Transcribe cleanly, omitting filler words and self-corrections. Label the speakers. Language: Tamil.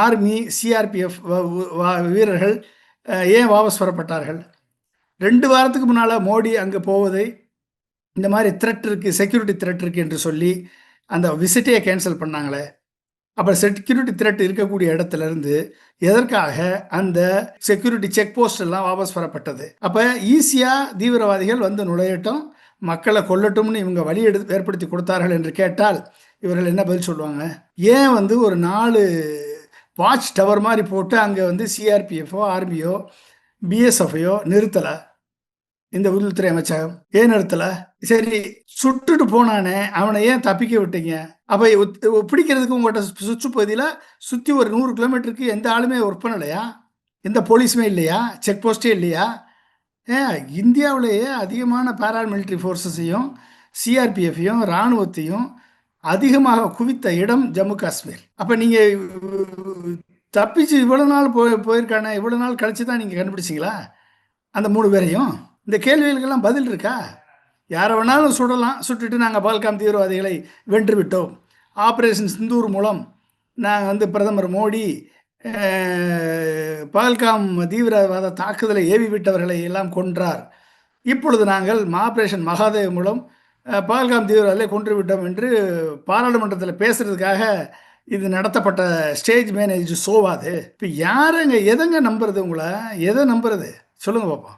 Speaker 1: ஆர்மி, சிஆர்பிஎஃப் வீரர்கள் ஏன் வாபஸ் பெறப்பட்டார்கள்? 2 வாரத்துக்கு முன்னால மோடி அங்க போவதை, இந்த மாரி த்ரெட் இருக்கு, செக்யூரிட்டி த்ரெட் இருக்கு என்று சொல்லி, அந்த விசிட்டையே கேன்சல் பண்ணாங்களே! அப்ப செக்யூரிட்டி த்ரெட் இருக்கக்கூடிய இடத்துல இருந்து, எதற்காக அந்த செக்யூரிட்டி செக் போஸ்ட் எல்லாம் வாபஸ் பெறப்பட்டது? அப்ப ஈஸியா தீவிரவாதிகள் வந்து நுழையட்டும், மக்கள கொல்லட்டும்னு இவங்க வழி ஏற்படுத்தி கொடுத்தார்கள் என்று கேட்டால், இவர்கள் என்ன பதில் சொல்லுவாங்க? ஏன் வந்து ஒரு 4 வாட்ச் டவர் மாரி போட்டு அங்க வந்து சிஆர்பிஎஃப்போ, ஆர்மியோ, பிஎஸ்எஃப்பையோ நிறுத்தல? இந்த உள்துறை அமைச்சகம் ஏன் நிறுத்தல? சரி, சுட்டுட்டு போனானே, அவனை ஏன் தப்பிக்க விட்டீங்க? அப்ப பிடிக்கிறதுக்கு உங்கள்ட்ட சுற்று பகுதியில சுத்தி ஒரு 100 கிலோமீட்டருக்கு எந்த ஆளுமே ஒர்க் பண்ணலையா? எந்த போலீஸுமே இல்லையா? செக் போஸ்ட்டே இல்லையா? இந்தியாவிலேயே அதிகமான பாராமிலிட்டரி ஃபோர்ஸஸையும், சிஆர்பிஎஃப்பையும், ராணுவத்தையும் அதிகமாக குவித்த இடம் ஜம்மு காஷ்மீர். அப்ப நீங்க தப்பிச்சு இவ்வளவு நாள் போயிருக்கானே, இவ்வளவு நாள் கழிச்சு தான் நீங்க கண்டுபிடிச்சீங்களா? அந்த 3 பேரையும்? இந்த கேள்விகளுக்கெல்லாம் பதில் இருக்கா? யாரை வேணாலும் சுடலாம், சுட்டுட்டு நாங்கள் பஹல்காம் தீவிரவாதிகளை வென்று விட்டோம், ஆப்ரேஷன் சிந்தூர் மூலம் நாங்கள் வந்து பிரதமர் மோடி பஹல்காம் தீவிரவாத தாக்குதலை ஏவி விட்டவர்களை எல்லாம் கொன்றார், இப்பொழுது நாங்கள் ஆப்ரேஷன் மகாதேவ் மூலம் பஹல்காம் தீவிரவாதிகளை கொன்று விட்டோம் என்று பாராளுமன்றத்தில் பேசுறதுக்காக இது நடத்தப்பட்ட ஸ்டேஜ் மேனேஜ் ஷோவாது. இப்போ யாருங்க எதங்க நம்புறது? உங்களை எதை நம்புறது சொல்லுங்க பார்ப்போம்.